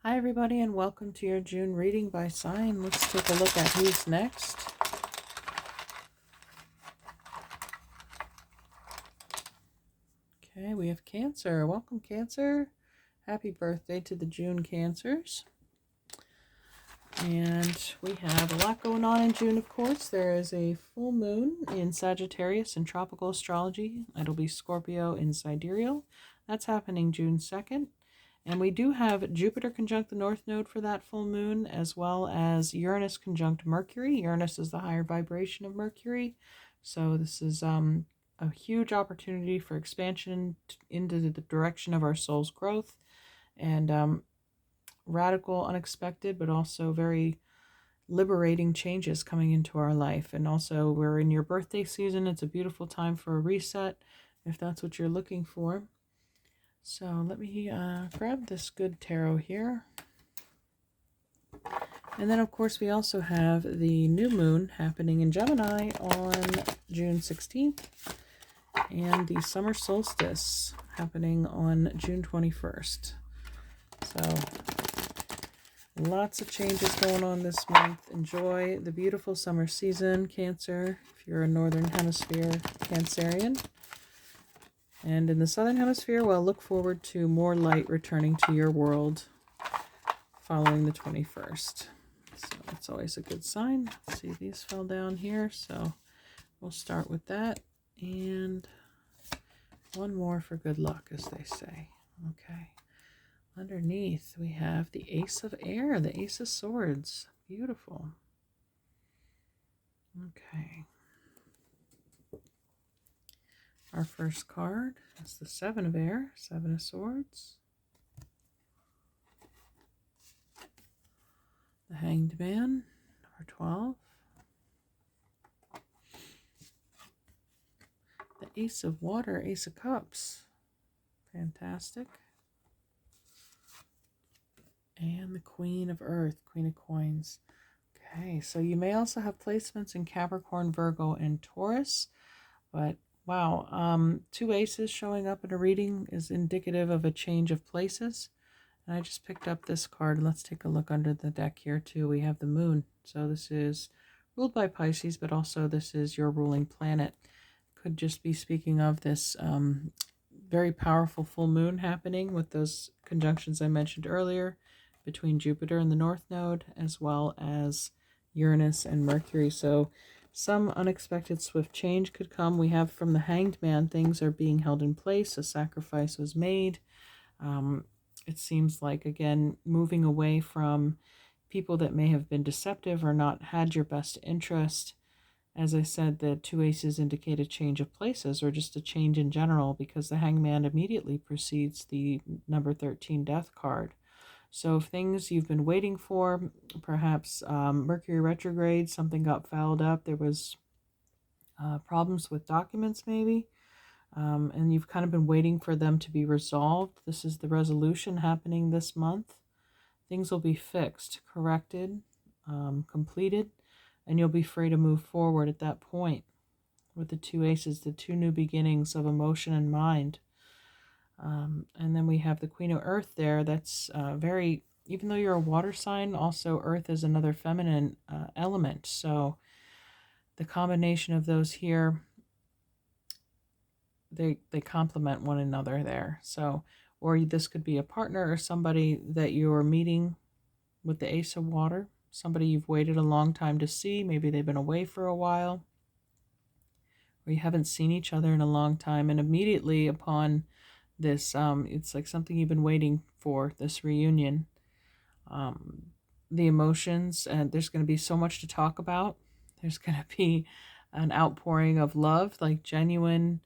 Hi everybody and welcome to your June reading by sign. Let's take a look at who's next. Okay, we have Cancer. Welcome Cancer. Happy birthday to the June Cancers. And we have a lot going on in June, of course. There is a full moon in Sagittarius in tropical astrology. It'll be Scorpio in sidereal. That's happening June 2nd. And we do have Jupiter conjunct the North Node for that full moon, as well as Uranus conjunct Mercury. Uranus is the higher vibration of Mercury. So this is a huge opportunity for expansion into the direction of our soul's growth. And radical, unexpected, but also very liberating changes coming into our life. And also, we're in your birthday season. It's a beautiful time for a reset if that's what you're looking for. So let me grab this good tarot here. And then, of course, we also have the new moon happening in Gemini on June 16th and the summer solstice happening on June 21st. So lots of changes going on this month. Enjoy the beautiful summer season, Cancer, if you're a Northern Hemisphere Cancerian. And in the Southern Hemisphere, well, look forward to more light returning to your world following the 21st. So that's always a good sign. Let's see, these fell down here, so we'll start with that. And one more for good luck, as they say. Okay. Underneath, we have the Ace of Air, the Ace of Swords. Beautiful. Okay. Our first card is the Seven of Air, Seven of Swords. The Hanged Man, number 12. The Ace of Water, Ace of Cups. Fantastic. And the Queen of Earth, Queen of Coins. Okay, so you may also have placements in Capricorn, Virgo, and Taurus, but wow, two aces showing up in a reading is indicative of a change of places. And I just picked up this card. Let's take a look under the deck here too. We have the moon. So this is ruled by Pisces, but also this is your ruling planet. Could just be speaking of this very powerful full moon happening with those conjunctions I mentioned earlier between Jupiter and the North Node, as well as Uranus and Mercury. So some unexpected swift change could come. We have from the Hanged Man, things are being held in place. A sacrifice was made. It seems like, again, moving away from people that may have been deceptive or not had your best interest. As I said, the two aces indicate a change of places or just a change in general, because the Hangman immediately precedes the number 13 death card. So things you've been waiting for, perhaps Mercury retrograde, something got fouled up. There was problems with documents maybe. And you've kind of been waiting for them to be resolved. This is the resolution happening this month. Things will be fixed, corrected, completed, and you'll be free to move forward at that point with the two aces, the two new beginnings of emotion and mind. And then we have the Queen of Earth there. That's very, even though you're a water sign, also Earth is another feminine element. So the combination of those here, they complement one another there. So, or this could be a partner or somebody that you're meeting with the Ace of Water, somebody you've waited a long time to see. Maybe they've been away for a while, or you haven't seen each other in a long time, and immediately upon this, it's like something you've been waiting for, this reunion. The emotions, and there's going to be so much to talk about. There's going to be an outpouring of love, like genuine,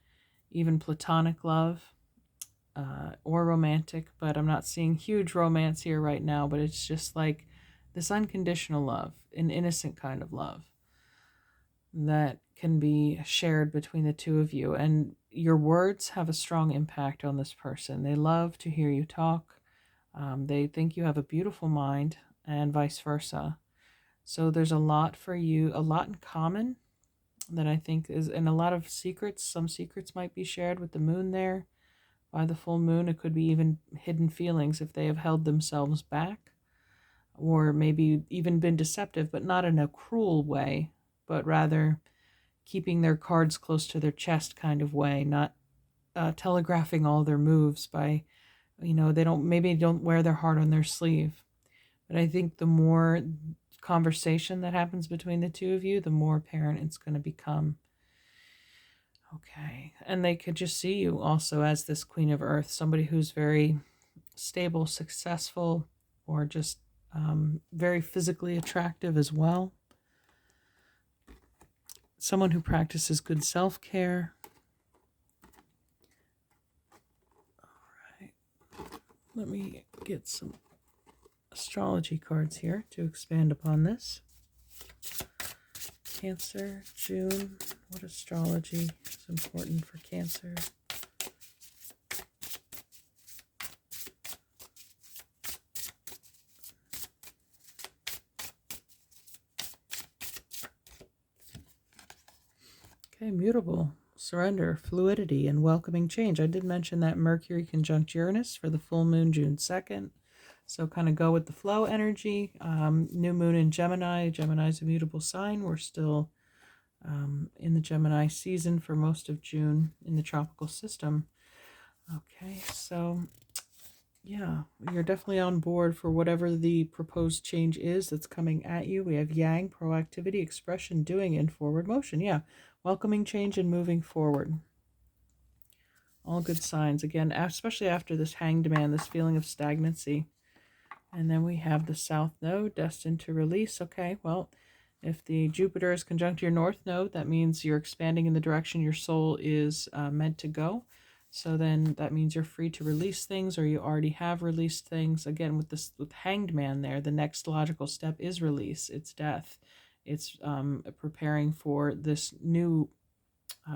even platonic love, or romantic, but I'm not seeing huge romance here right now, but it's just like this unconditional love, an innocent kind of love that can be shared between the two of you. And your words have a strong impact on this person. They love to hear you talk. They think you have a beautiful mind, and vice versa. So there's a lot for you, a lot in common that I think is, and a lot of secrets. Some secrets might be shared with the moon there, by the full moon. It could be even hidden feelings if they have held themselves back, or maybe even been deceptive, but not in a cruel way, but rather keeping their cards close to their chest kind of way, not telegraphing all their moves by, they don't wear their heart on their sleeve. But I think the more conversation that happens between the two of you, the more apparent it's going to become. Okay. And they could just see you also as this Queen of Earth, somebody who's very stable, successful, or just very physically attractive as well. Someone who practices good self-care. All right. Let me get some astrology cards here to expand upon this. Cancer, June. What astrology is important for Cancer? Okay, mutable, surrender, fluidity, and welcoming change. I did mention that Mercury conjunct Uranus for the full moon, June 2nd. So kind of go with the flow energy. New moon in Gemini. Gemini is a mutable sign. We're still in the Gemini season for most of June in the tropical system. Okay, so yeah, you're definitely on board for whatever the proposed change is that's coming at you. We have Yang, proactivity, expression, doing, and forward motion. Yeah, welcoming change and moving forward. All good signs. Again, especially after this Hanged Man, this feeling of stagnancy. And then we have the South Node, destined to release. Okay, well, if the Jupiter is conjunct your North Node, that means you're expanding in the direction your soul is meant to go. So then that means you're free to release things, or you already have released things. Again, with Hanged Man there, the next logical step is release. It's death. It's preparing for this new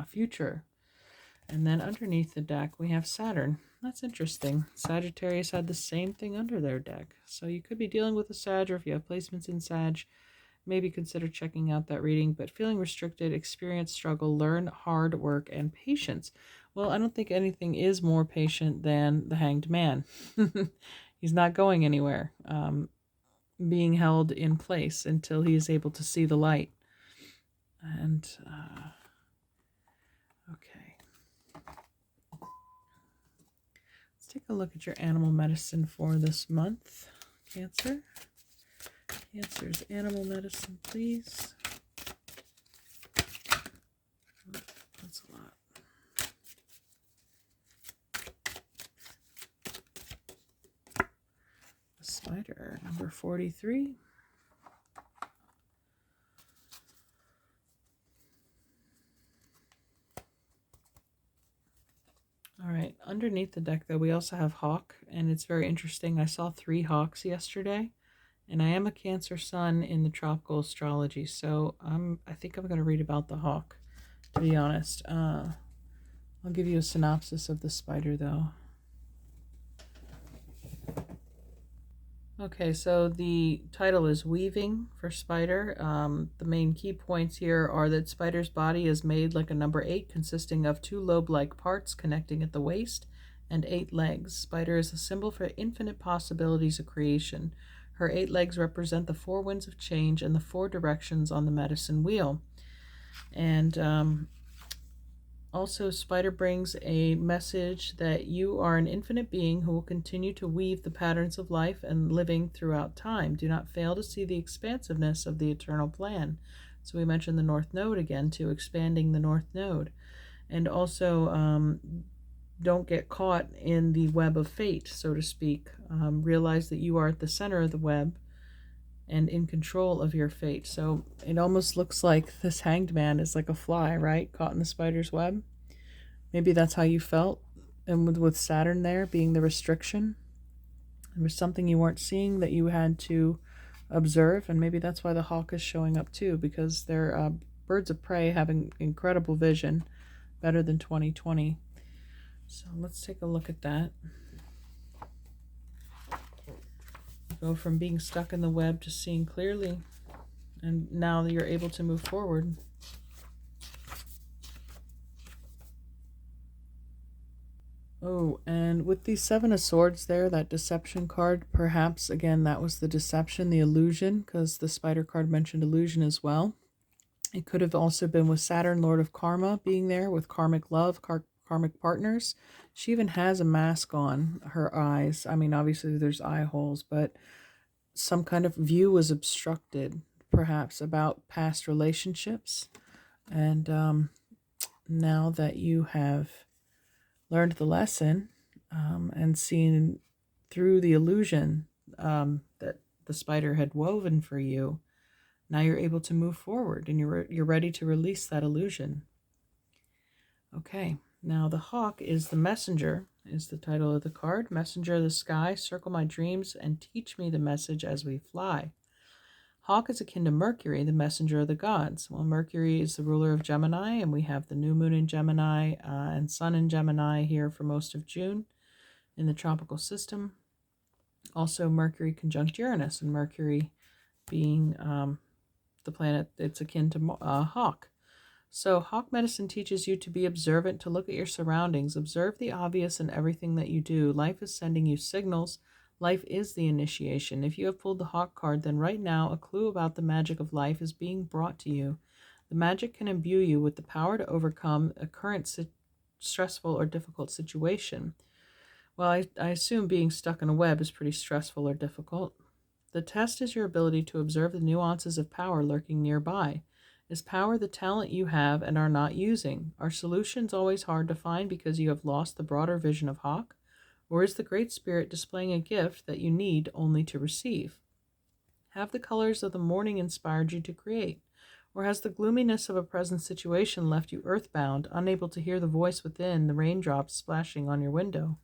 future. And then underneath the deck, we have Saturn. That's interesting. Sagittarius had the same thing under their deck. So you could be dealing with a Sag, or if you have placements in Sag, maybe consider checking out that reading. But feeling restricted, experience struggle, learn hard work, and patience. Well, I don't think anything is more patient than the Hanged Man. He's not going anywhere, being held in place until he is able to see the light. And, okay. Take a look at your animal medicine for this month, Cancer. Cancer's animal medicine, please. Oh, that's a lot. The spider, number 43. All right, underneath the deck, though, we also have Hawk, and it's very interesting. I saw 3 hawks yesterday, and I am a Cancer sun in the tropical astrology, so I think I'm going to read about the hawk, to be honest. I'll give you a synopsis of the spider, though. Okay, so the title is Weaving for Spider. The main key points here are that Spider's body is made like a number 8, consisting of 2 lobe-like parts connecting at the waist and 8 legs. Spider is a symbol for infinite possibilities of creation. Her 8 legs represent the 4 winds of change and the 4 directions on the medicine wheel. And also, Spider brings a message that you are an infinite being who will continue to weave the patterns of life and living throughout time. Do not fail to see the expansiveness of the eternal plan. So we mentioned the North Node again, too, expanding the North Node. And also, don't get caught in the web of fate, so to speak. Realize that you are at the center of the web and in control of your fate. So it almost looks like this Hanged Man is like a fly, right? Caught in the spider's web. Maybe that's how you felt. And with Saturn there being the restriction, there was something you weren't seeing that you had to observe. And maybe that's why the hawk is showing up too, because they're birds of prey having incredible vision, better than 2020. So let's take a look at that. Go from being stuck in the web to seeing clearly, and now you're able to move forward. Oh, and And with the Seven of Swords there, that deception card, perhaps, again, that was the deception, the illusion, because the spider card mentioned illusion as well. It could have also been with Saturn, Lord of Karma, being there with karmic love, karmic partners. She even has a mask on her eyes. I mean, obviously there's eye holes, but some kind of view was obstructed, perhaps, about past relationships. And now that you have learned the lesson and seen through the illusion that the spider had woven for you, now you're able to move forward and you're ready to release that illusion. Okay, now the hawk is the messenger, is the title of the card. Messenger of the sky, circle my dreams and teach me the message as we fly. Hawk is akin to Mercury, the messenger of the gods. Well, Mercury is the ruler of Gemini, and we have the new moon in Gemini and sun in Gemini here for most of June in the tropical system. Also, Mercury conjunct Uranus, and Mercury being the planet, it's akin to Hawk. So Hawk medicine teaches you to be observant, to look at your surroundings, observe the obvious in everything that you do. Life is sending you signals. Life is the initiation. If you have pulled the Hawk card, then right now a clue about the magic of life is being brought to you. The magic can imbue you with the power to overcome a current stressful or difficult situation. Well, I assume being stuck in a web is pretty stressful or difficult. The test is your ability to observe the nuances of power lurking nearby. Is power the talent you have and are not using? Are solutions always hard to find because you have lost the broader vision of Hawk? Or is the Great Spirit displaying a gift that you need only to receive? Have the colors of the morning inspired you to create? Or has the gloominess of a present situation left you earthbound, unable to hear the voice within, the raindrops splashing on your window?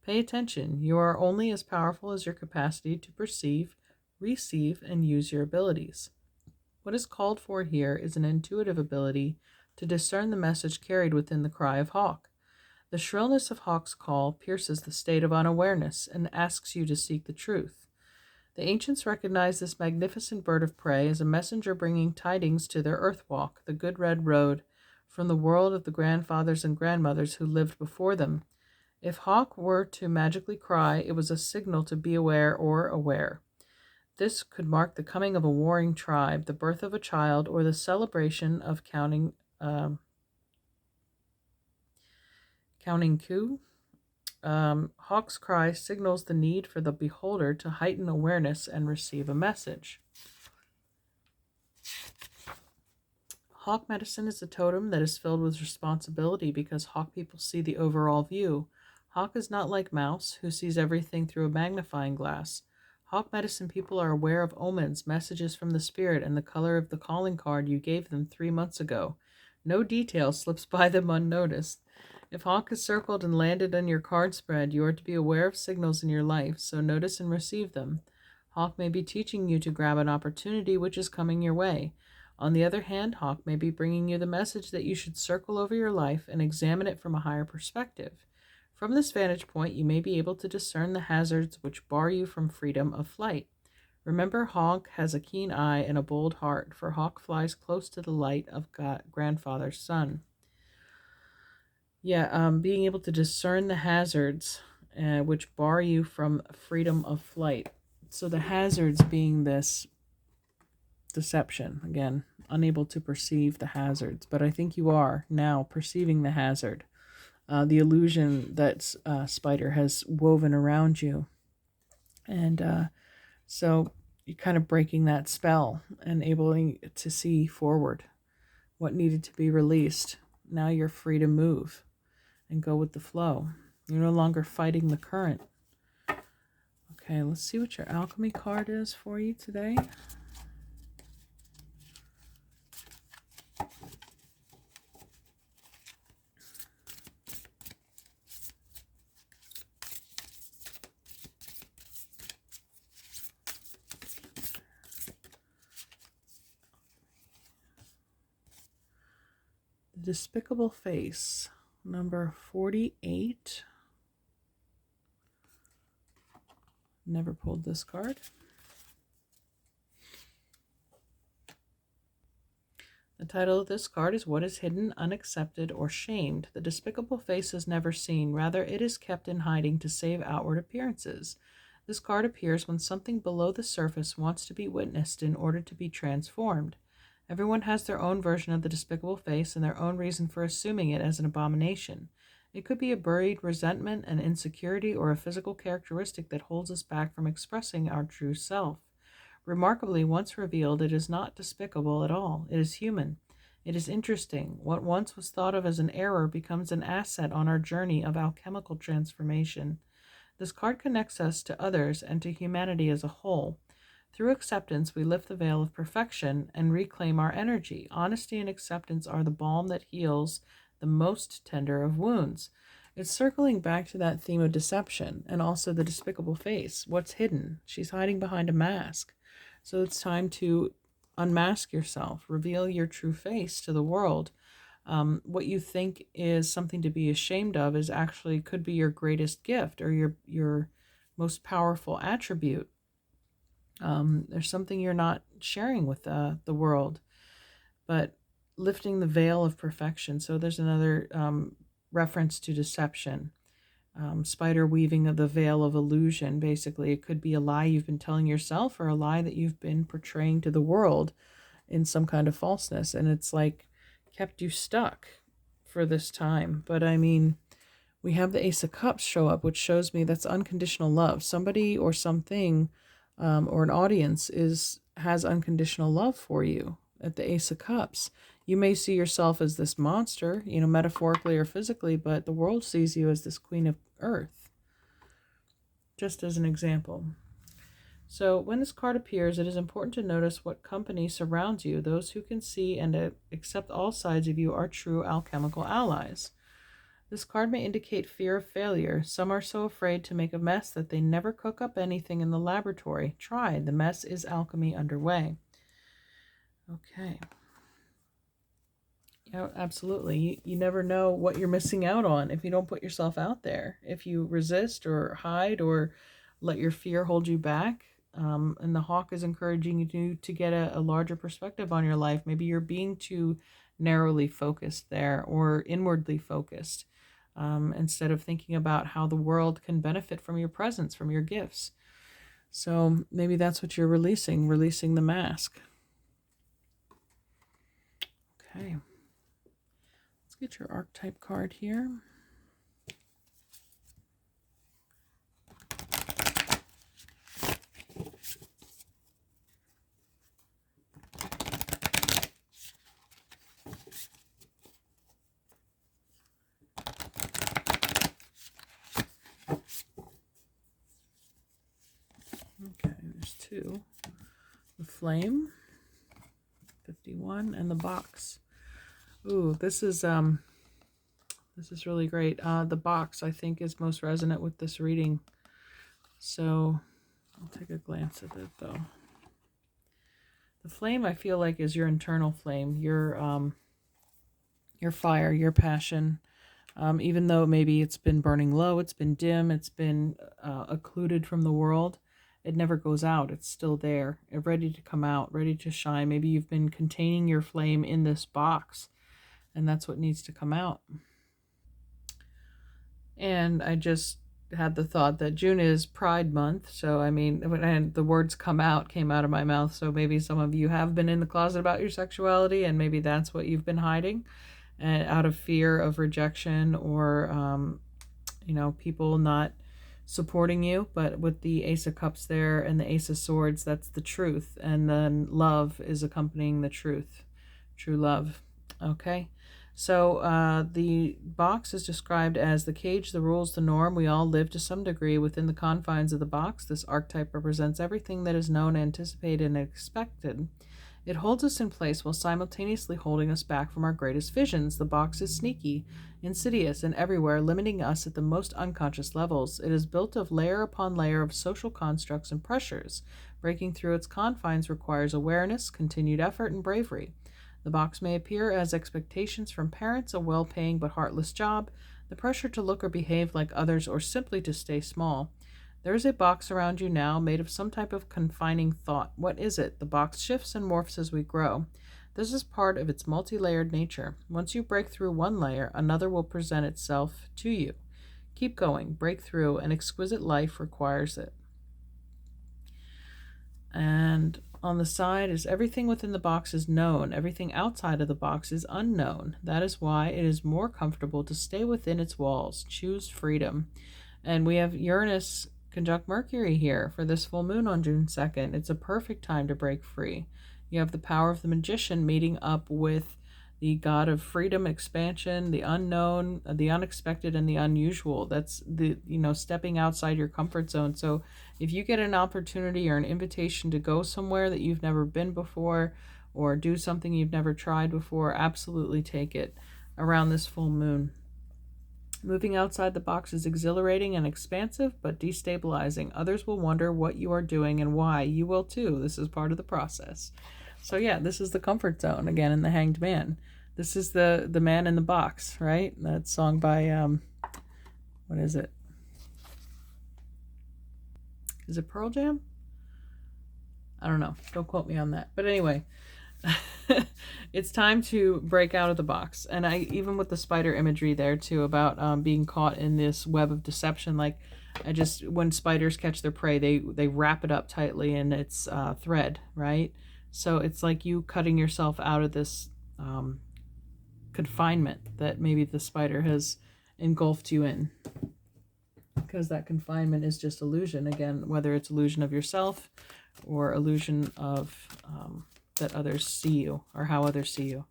Pay attention. You are only as powerful as your capacity to perceive, receive, and use your abilities. What is called for here is an intuitive ability to discern the message carried within the cry of Hawk. The shrillness of Hawk's call pierces the state of unawareness and asks you to seek the truth. The ancients recognized this magnificent bird of prey as a messenger bringing tidings to their earth walk, the good red road, from the world of the grandfathers and grandmothers who lived before them. If Hawk were to magically cry, it was a signal to be aware or aware. This could mark the coming of a warring tribe, the birth of a child, or the celebration of counting coup. Hawk's cry signals the need for the beholder to heighten awareness and receive a message. Hawk medicine is a totem that is filled with responsibility because Hawk people see the overall view. Hawk is not like Mouse, who sees everything through a magnifying glass. Hawk medicine people are aware of omens, messages from the spirit, and the color of the calling card you gave them 3 months ago. No detail slips by them unnoticed. If Hawk is circled and landed on your card spread, you are to be aware of signals in your life, so notice and receive them. Hawk may be teaching you to grab an opportunity which is coming your way. On the other hand, Hawk may be bringing you the message that you should circle over your life and examine it from a higher perspective. From this vantage point, you may be able to discern the hazards which bar you from freedom of flight. Remember, Hawk has a keen eye and a bold heart, for Hawk flies close to the light of grandfather's sun. Being able to discern the hazards which bar you from freedom of flight. So the hazards being this deception, again, unable to perceive the hazards, but I think you are now perceiving the hazard. The illusion that spider has woven around you. And so you're kind of breaking that spell and able to see forward what needed to be released. Now you're free to move and go with the flow. You're no longer fighting the current. Okay, let's see what your alchemy card is for you today. Despicable Face, number 48. Never pulled this card. The title of this card is What is Hidden, Unaccepted, or Shamed? The despicable face is never seen. Rather, it is kept in hiding to save outward appearances. This card appears when something below the surface wants to be witnessed in order to be transformed. Everyone has their own version of the despicable face and their own reason for assuming it as an abomination. It could be a buried resentment, an insecurity, or a physical characteristic that holds us back from expressing our true self. Remarkably, once revealed, it is not despicable at all. It is human. It is interesting. What once was thought of as an error becomes an asset on our journey of alchemical transformation. This card connects us to others and to humanity as a whole. Through acceptance, we lift the veil of perfection and reclaim our energy. Honesty and acceptance are the balm that heals the most tender of wounds. It's circling back to that theme of deception and also the despicable face. What's hidden? She's hiding behind a mask. So it's time to unmask yourself, reveal your true face to the world. What you think is something to be ashamed of is actually could be your greatest gift or your most powerful attribute. There's something you're not sharing with the world, but lifting the veil of perfection. So there's another reference to deception. Spider weaving of the veil of illusion. Basically, it could be a lie you've been telling yourself or a lie that you've been portraying to the world in some kind of falseness, and it's like kept you stuck for this time. But I mean, we have the Ace of Cups show up, which shows me that's unconditional love. Somebody or something or an audience has unconditional love for you at the Ace of Cups. You may see yourself as this monster, metaphorically or physically, but the world sees you as this Queen of Earth, just as an example. So when this card appears, it is important to notice what company surrounds you. Those who can see and accept all sides of you are true alchemical allies. This card may indicate fear of failure. Some are so afraid to make a mess that they never cook up anything in the laboratory. Try. The mess is alchemy underway. Okay. Yeah, absolutely. You never know what you're missing out on if you don't put yourself out there. If you resist or hide or let your fear hold you back. And the hawk is encouraging you to get a larger perspective on your life. Maybe you're being too narrowly focused there or inwardly focused instead of thinking about how the world can benefit from your presence, from your gifts. So maybe that's what you're releasing the mask. Okay. Get your archetype card here. Okay, there's two. The Flame, 51, and the Box. Ooh, this is really great. The Box, I think, is most resonant with this reading. So I'll take a glance at it, though. The Flame, I feel like, is your internal flame, your fire, your passion. Even though maybe it's been burning low, it's been dim, it's been occluded from the world, it never goes out. It's still there, ready to come out, ready to shine. Maybe you've been containing your flame in this box, and that's what needs to come out. And I just had the thought that June is Pride Month, so I mean, and the words came out of my mouth, so maybe some of you have been in the closet about your sexuality, and maybe that's what you've been hiding, and out of fear of rejection or people not supporting you. But with the Ace of Cups there and the Ace of Swords, that's the truth, and then love is accompanying the truth, true love. Okay. So the box is described as the cage, the rules, the norm. We all live to some degree within the confines of the box. This archetype represents everything that is known, anticipated, and expected. It holds us in place while simultaneously holding us back from our greatest visions. The box is sneaky, insidious, and everywhere, limiting us at the most unconscious levels. It is built of layer upon layer of social constructs and pressures. Breaking through its confines requires awareness, continued effort, and bravery. The box may appear as expectations from parents, a well-paying but heartless job, the pressure to look or behave like others, or simply to stay small. There is a box around you now made of some type of confining thought. What is it? The box shifts and morphs as we grow. This is part of its multi-layered nature. Once you break through one layer, another will present itself to you. Keep going, break through, an exquisite life requires it. And on the side is everything within the box is known, everything outside of the box is unknown. That is why it is more comfortable to stay within its walls. Choose freedom. And we have Uranus conjunct Mercury here for this full moon on June 2nd. It's a perfect time to break free. You have the power of the magician meeting up with the god of freedom, expansion, the unknown, the unexpected, and the unusual. That's the, stepping outside your comfort zone. So if you get an opportunity or an invitation to go somewhere that you've never been before or do something you've never tried before, absolutely take it around this full moon. Moving outside the box is exhilarating and expansive, but destabilizing. Others will wonder what you are doing and why. You will too. This is part of the process. So yeah, this is the comfort zone again in the Hanged Man. This is the man in the box, right? That song by what is it? Is it Pearl Jam? I don't know. Don't quote me on that. But anyway, it's time to break out of the box. And I, even with the spider imagery there too, about being caught in this web of deception, like when spiders catch their prey, they wrap it up tightly in its thread, right? So it's like you cutting yourself out of this confinement that maybe the spider has engulfed you in, because that confinement is just illusion, again, whether it's illusion of yourself or illusion of that others see you, or how others see you.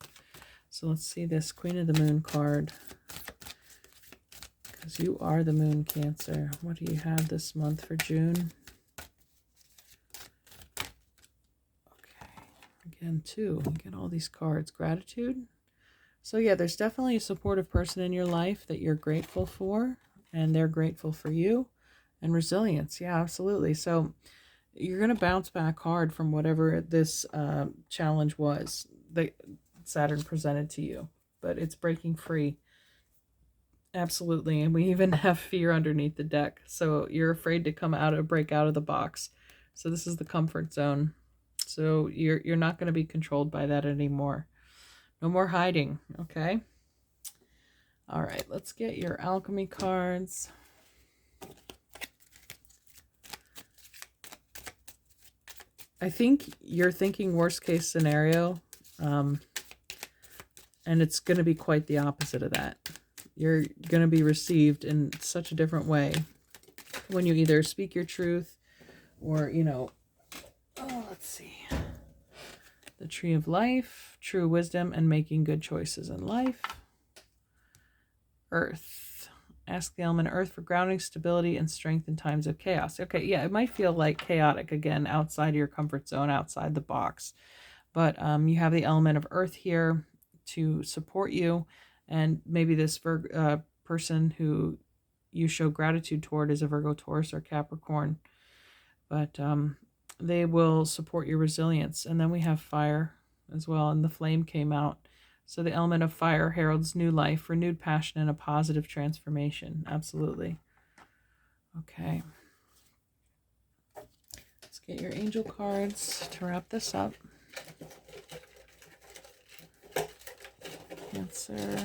So let's see this Queen of the Moon card, because you are the Moon, Cancer. What do you have this month for June? Okay, again, 2. Get all these cards. Gratitude. So yeah, there's definitely a supportive person in your life that you're grateful for, and they're grateful for you. And resilience. Yeah, absolutely. So you're going to bounce back hard from whatever this challenge was that Saturn presented to you, but it's breaking free. Absolutely. And we even have fear underneath the deck. So you're afraid to break out of the box. So this is the comfort zone. So you're not going to be controlled by that anymore. No more hiding. Okay. All right. Let's get your alchemy cards. I think you're thinking worst case scenario, and it's going to be quite the opposite of that. You're going to be received in such a different way when you either speak your truth or, let's see. The Tree of Life, true wisdom, and making good choices in life. Earth. Ask the element Earth for grounding, stability, and strength in times of chaos. Okay, yeah, it might feel like chaotic again, outside your comfort zone, outside the box. But you have the element of Earth here to support you. And maybe this person who you show gratitude toward is a Virgo, Taurus, or Capricorn. But they will support your resilience. And then we have fire as well, and the flame came out. So the element of fire heralds new life, renewed passion, and a positive transformation. Absolutely. Okay. Let's get your angel cards to wrap this up. Cancer. All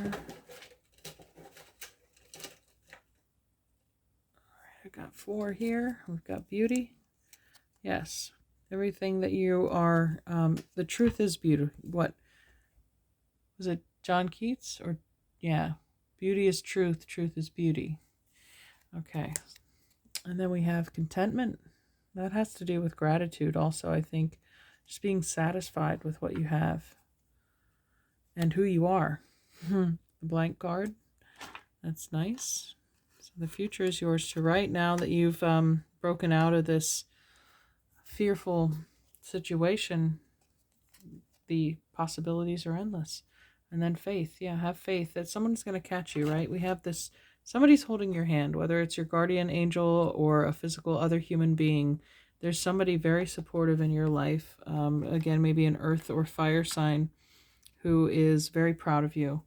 right, I've got 4 here. We've got beauty. Yes. Everything that you are, the truth is beauty. What? Was it John Keats? Or, yeah. Beauty is truth. Truth is beauty. Okay. And then we have contentment. That has to do with gratitude also, I think. Just being satisfied with what you have and who you are. The blank card. That's nice. So the future is yours to write now that you've broken out of this fearful situation. The possibilities are endless. And then faith. Yeah, have faith that someone's going to catch you, right? We have this, somebody's holding your hand, whether it's your guardian angel or a physical other human being. There's somebody very supportive in your life. Again, maybe an earth or fire sign who is very proud of you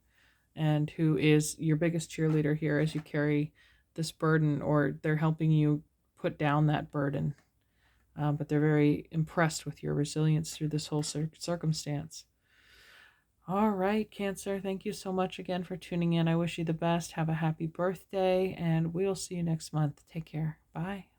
and who is your biggest cheerleader here as you carry this burden, or they're helping you put down that burden. But they're very impressed with your resilience through this whole circumstance. All right, Cancer, thank you so much again for tuning in. I wish you the best. Have a happy birthday, and we'll see you next month. Take care. Bye.